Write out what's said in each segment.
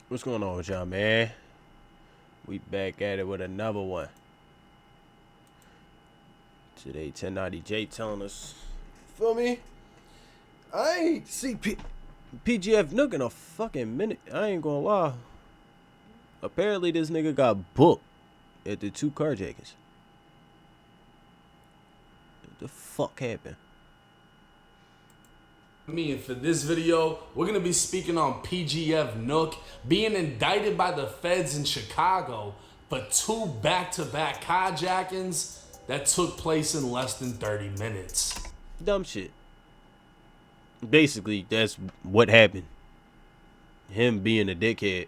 What's going on with y'all, man? We back at it with another one. Today, 1090J telling us, feel me? I ain't see PGF Nuk in a fucking minute. I ain't gonna lie. Apparently, this nigga got booked at the 2 carjackings. What the fuck happened? And for this video, we're going to be speaking on PGF Nuk being indicted by the feds in Chicago for 2 back-to-back carjackings that took place in less than 30 minutes. Dumb shit. Basically, that's what happened. Him being a dickhead,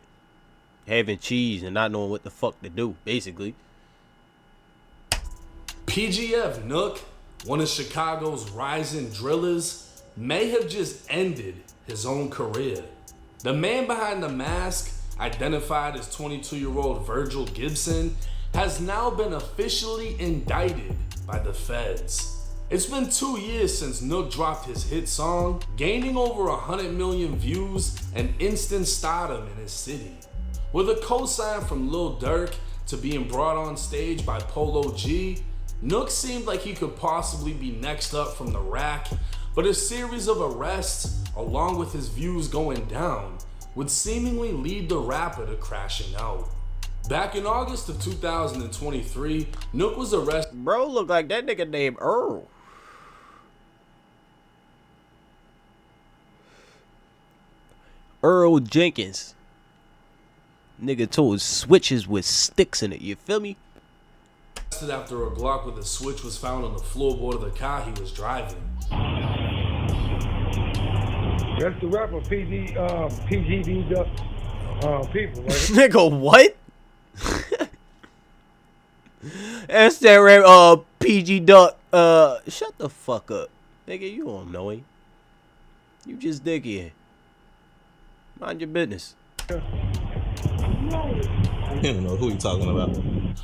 having cheese and not knowing what the fuck to do, basically. PGF Nuk, one of Chicago's rising drillers, may have just ended his own career. The man behind the mask, identified as 22-year-old Virgil Gibson, has now been officially indicted by the feds. It's been 2 years since Nuk dropped his hit song, gaining over 100 million views and instant stardom in his city. With a cosign from Lil Durk to being brought on stage by Polo G, Nuk seemed like he could possibly be next up from the rack, but a series of arrests, along with his views going down, would seemingly lead the rapper to crashing out. Back in August of 2023, Nuk was arrested. Bro, look like that nigga named Earl. Earl Jenkins. Nigga told switches with sticks in it, you feel me? After a Glock with a switch was found on the floorboard of the car he was driving. That's the rapper PGD people, right? Nigga, what? That's that rap, PG Duck. Shut the fuck up. Nigga, you don't know him. You just dickhead. Mind your business. You don't know who you talking about.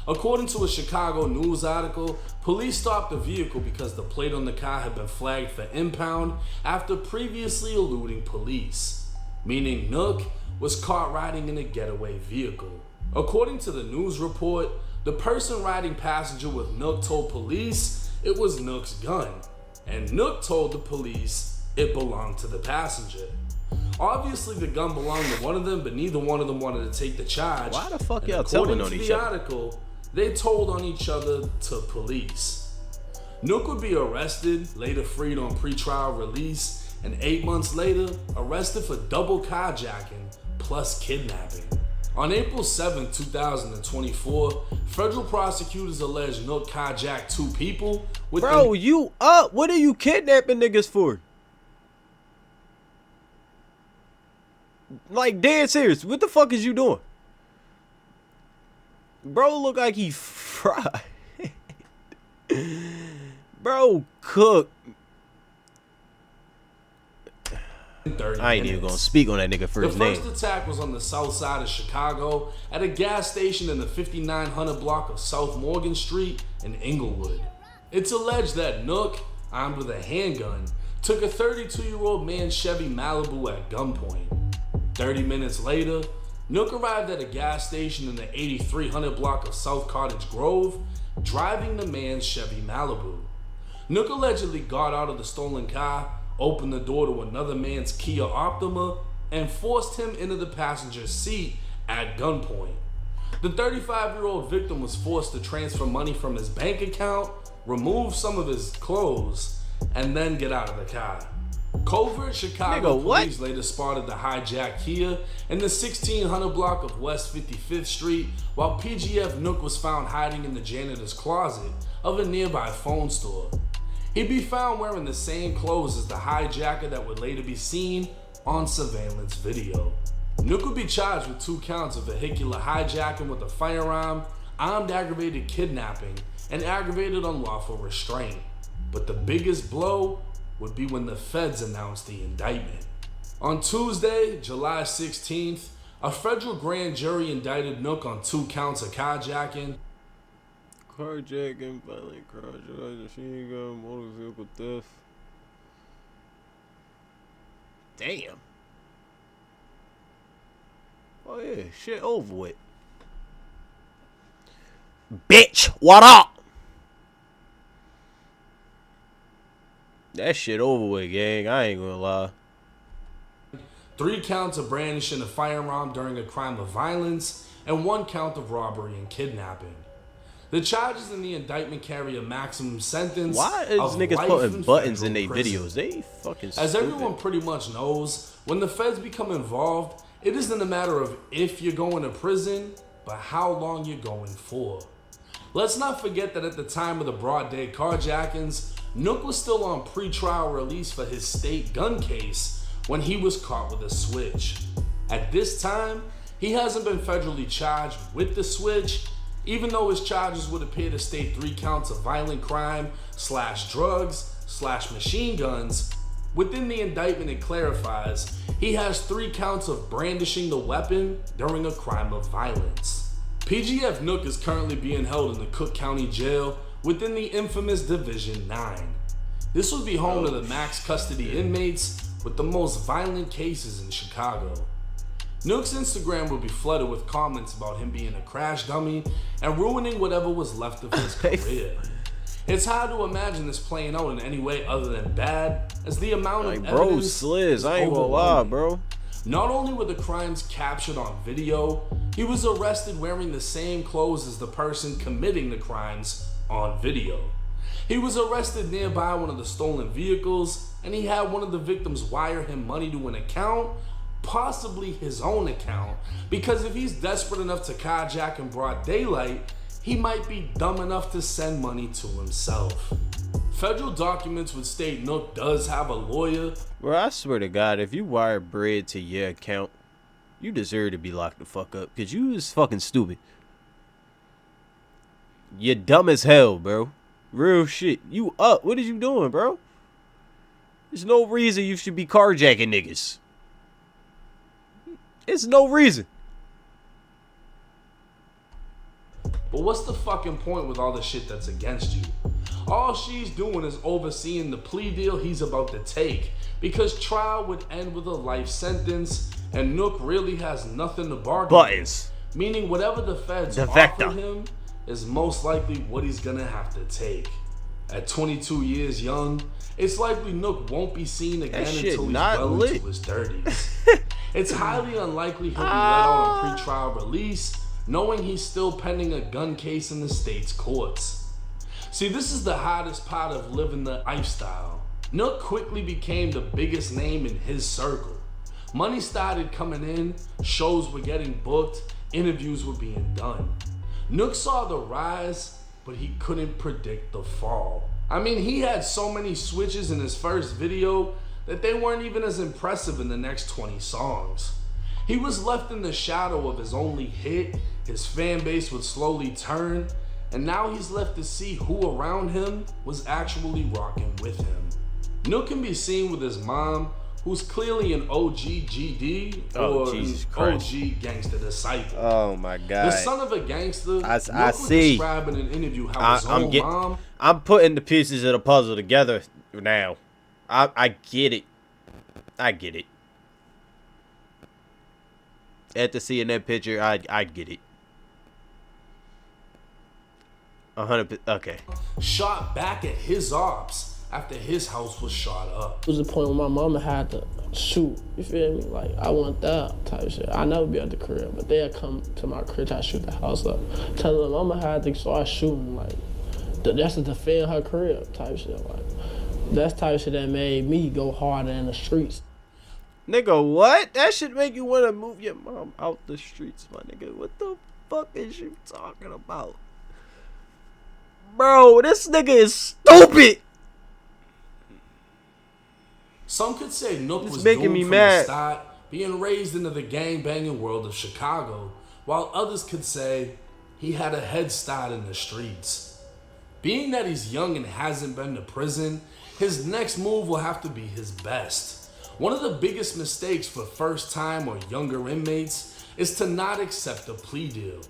According to a Chicago News article, police stopped the vehicle because the plate on the car had been flagged for impound after previously eluding police, meaning Nuk was caught riding in a getaway vehicle. According to the news report, the person riding passenger with Nuk told police it was Nuk's gun, and Nuk told the police it belonged to the passenger. Obviously, the gun belonged to one of them, but neither one of them wanted to take the charge. Why the fuck y'all telling on each other? According to the article, they told on each other to police. Nuk would be arrested, later freed on pretrial release, and 8 months later, arrested for double carjacking plus kidnapping. On April 7, 2024, federal prosecutors alleged Nuk carjacked 2 people with Bro, you up? What are you kidnapping niggas for? Like, dead serious. What the fuck is you doing? Bro look like he fried. Bro cook. I ain't even gonna speak on that nigga for his name. The first attack was on the south side of Chicago at a gas station in the 5900 block of South Morgan Street in Inglewood. It's alleged that Nuk, armed with a handgun, took a 32-year-old man's Chevy Malibu at gunpoint. 30 minutes later, Nuk arrived at a gas station in the 8300 block of South Cottage Grove, driving the man's Chevy Malibu. Nuk allegedly got out of the stolen car, opened the door to another man's Kia Optima, and forced him into the passenger seat at gunpoint. The 35-year-old victim was forced to transfer money from his bank account, remove some of his clothes, and then get out of the car. Covert Chicago police later spotted the hijacked Kia in the 1600 block of West 55th Street, while PGF Nuk was found hiding in the janitor's closet of a nearby phone store. He'd be found wearing the same clothes as the hijacker that would later be seen on surveillance video. Nuk would be charged with 2 counts of vehicular hijacking with a firearm, armed aggravated kidnapping, and aggravated unlawful restraint. But the biggest blow would be when the feds announced the indictment. On Tuesday, July 16th, a federal grand jury indicted Nuk on 2 counts of carjacking, violent carjacking, machine gun, motor vehicle theft. Damn. Oh yeah, shit over with. Bitch, what up? That shit over with, gang. I ain't gonna lie. 3 counts of brandishing a firearm during a crime of violence, and 1 count of robbery and kidnapping. The charges in the indictment carry a maximum sentence. Why is of niggas life putting buttons in their prison. videos? They fucking stupid. As everyone pretty much knows, when the feds become involved, it isn't a matter of if you're going to prison, but how long you're going for. Let's not forget that at the time of the broad day carjackings, Nuk was still on pre-trial release for his state gun case when he was caught with a switch. At this time, he hasn't been federally charged with the switch, even though his charges would appear to state 3 counts of violent crime / drugs / machine guns. Within the indictment, it clarifies he has 3 counts of brandishing the weapon during a crime of violence. PGF Nuk is currently being held in the Cook County Jail within the infamous Division 9. This would be home to the max custody inmates with the most violent cases in Chicago. Nuk's Instagram would be flooded with comments about him being a crash dummy and ruining whatever was left of his career. It's hard to imagine this playing out in any way other than bad, as the amount of evidence is I ain't gonna lie, bro. Not only were the crimes captured on video, he was arrested wearing the same clothes as the person committing the crimes on video. He was arrested nearby one of the stolen vehicles, and he had one of the victims wire him money to an account, possibly his own account, because if he's desperate enough to carjack in broad daylight, he might be dumb enough to send money to himself. Federal documents would state Nuk does have a lawyer. Bro, I swear to God, if you wire bread to your account, you deserve to be locked the fuck up, because you is fucking stupid. You're dumb as hell, bro. Real shit. You up. What is you doing, bro? There's no reason you should be carjacking niggas. It's no reason. But what's the fucking point with all the shit that's against you? All she's doing is overseeing the plea deal he's about to take, because trial would end with a life sentence, and Nuk really has nothing to bargain Buttons. with, meaning whatever the feds The offer vector. him is most likely what he's gonna have to take. At 22 years young, it's likely Nuk won't be seen again shit until he's not well lit. into his 30s. It's highly unlikely he'll be let out on pre-trial release, knowing he's still pending a gun case in the state's courts. See, this is the hardest part of living the lifestyle. Nuk quickly became the biggest name in his circle. Money started coming in, shows were getting booked, interviews were being done. Nuk saw the rise, but he couldn't predict the fall. I mean, he had so many switches in his first video that they weren't even as impressive in the next 20 songs. He was left in the shadow of his only hit, his fan base would slowly turn, and now he's left to see who around him was actually rocking with him. Nuk can be seen with his mom, who's clearly an OG GD or an OG gangster disciple. Oh my God. The son of a gangster, I Nuk would see. describe in an interview how his own mom. I'm putting the pieces of the puzzle together now. I get it. I get it. After seeing that picture, I get it. 100%. Okay. Shot back at his ops after his house was shot up. It was a point where my mama had to shoot, you feel me? Like, I want that type shit. I never be at the crib, but they'd come to my crib, try to shoot the house up. Tell them mama had to start shooting, like, that's to defend her crib type shit. Like, that's type of shit that made me go harder in the streets. Nigga, what? That should make you want to move your mom out the streets, my nigga. What the fuck is you talking about? Bro, this nigga is stupid. Some could say Nuk was making doomed me from mad. the start, being raised into the gang-banging world of Chicago, while others could say he had a head start in the streets. Being that he's young and hasn't been to prison, his next move will have to be his best. One of the biggest mistakes for first-time or younger inmates is to not accept a plea deal.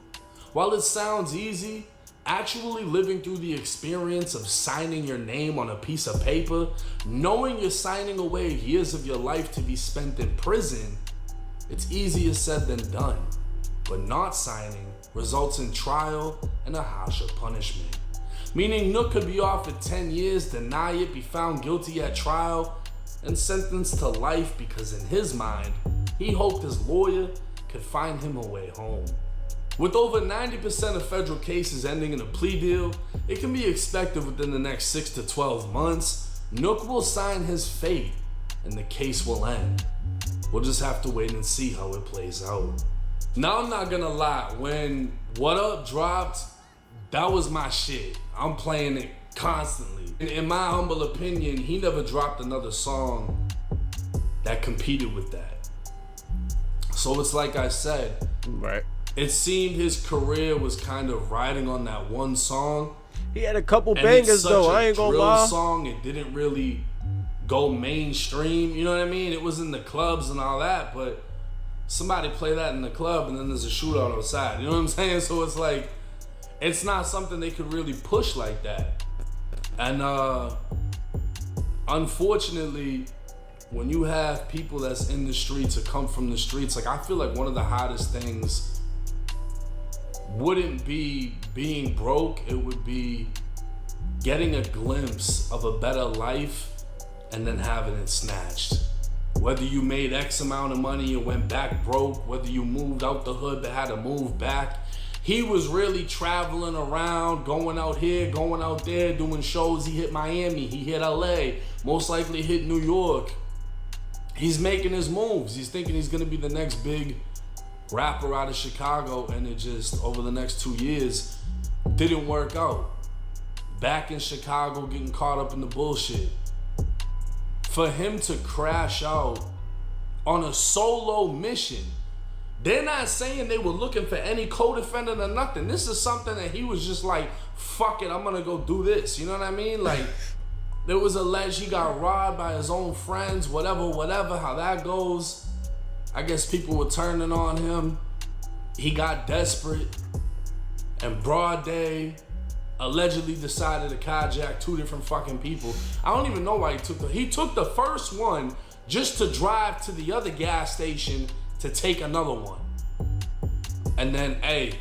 While it sounds easy, actually living through the experience of signing your name on a piece of paper, knowing you're signing away years of your life to be spent in prison, It's easier said than done, but not signing results in trial and a harsher punishment. Meaning Nuk could be offered 10 years, deny it, be found guilty at trial, and sentenced to life because in his mind, he hoped his lawyer could find him a way home. With over 90% of federal cases ending in a plea deal, it can be expected within the next 6 to 12 months, Nuk will sign his fate and the case will end. We'll just have to wait and see how it plays out. Now I'm not gonna lie, when What Up dropped, that was my shit. I'm playing it constantly. In my humble opinion, he never dropped another song that competed with that. So it's like I said, Right. it seemed his career was kind of riding on that one song. He had a couple And bangers it's such though. a I ain't gonna drill lie. song, it didn't really go mainstream. You know what I mean? It was in the clubs and all that, but somebody play that in the club and then there's a shootout outside. You know what I'm saying? So it's like, it's not something they could really push like that. And unfortunately, when you have people that's in the streets or come from the streets, like I feel like one of the hottest things wouldn't be being broke, it would be getting a glimpse of a better life and then having it snatched. Whether you made X amount of money and went back broke, whether you moved out the hood but had to move back, he was really traveling around, going out here, going out there, doing shows. He hit Miami, he hit LA, most likely hit New York. He's making his moves. He's thinking he's gonna be the next big rapper out of Chicago, and it just, over the next 2 years, didn't work out. Back in Chicago, getting caught up in the bullshit. For him to crash out on a solo mission, they're not saying they were looking for any co-defendant or nothing. This is something that he was just like, fuck it, I'm gonna go do this. You know what I mean? Like, there was alleged he got robbed by his own friends, whatever, how that goes. I guess people were turning on him. He got desperate and broad day allegedly decided to carjack 2 different fucking people. I don't even know why he took the first one just to drive to the other gas station to take another one. And then, hey,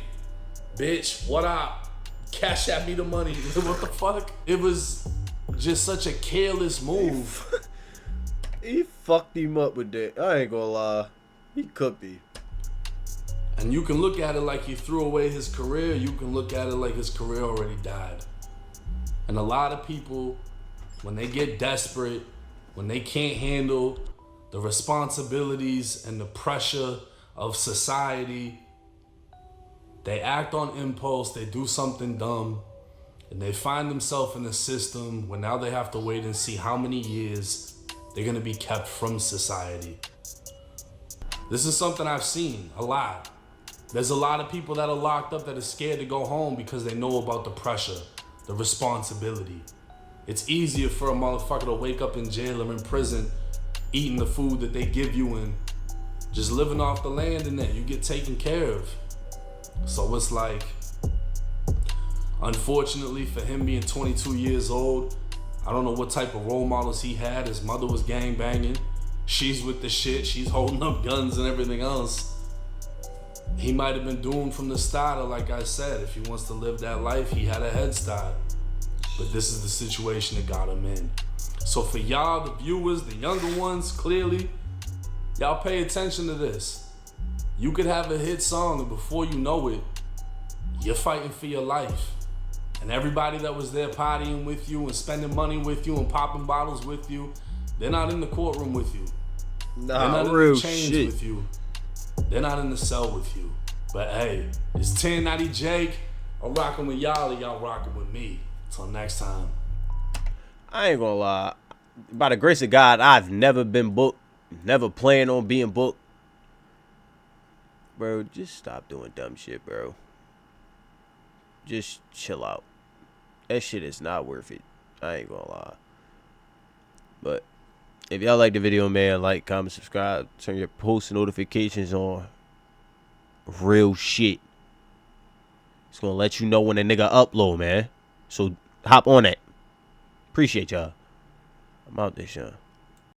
bitch, what up? Cash at me the money. What the fuck? It was just such a careless move. He fucked him up with that. I ain't gonna lie. He cooked him. And you can look at it like he threw away his career. You can look at it like his career already died. And a lot of people, when they get desperate, when they can't handle the responsibilities and the pressure of society, they act on impulse, they do something dumb, and they find themselves in a system where now they have to wait and see how many years they're gonna be kept from society. This is something I've seen a lot. There's a lot of people that are locked up that are scared to go home because they know about the pressure, the responsibility. It's easier for a motherfucker to wake up in jail or in prison, eating the food that they give you and just living off the land and that you get taken care of. So it's like, unfortunately for him being 22 years old, I don't know what type of role models he had. His mother was gang banging. She's with the shit. She's holding up guns and everything else. He might have been doomed from the start, or like I said, if he wants to live that life, he had a head start. But this is the situation that got him in. So for y'all, the viewers, the younger ones, clearly, y'all pay attention to this. You could have a hit song, and before you know it, you're fighting for your life. And everybody that was there partying with you and spending money with you and popping bottles with you, they're not in the courtroom with you. They're not in the chains with you. They're not in the cell with you. But hey, it's 1090 Jake. I'm rocking with y'all and y'all rocking with me. Until next time. I ain't gonna lie. By the grace of God, I've never been booked. Never plan on being booked. Bro, just stop doing dumb shit, bro. Just chill out. That shit is not worth it. I ain't gonna lie. But if y'all like the video, man, like, comment, subscribe, turn your post notifications on. Real shit. It's gonna let you know when a nigga upload, man. So hop on that. Appreciate y'all. I'm out this, y'all.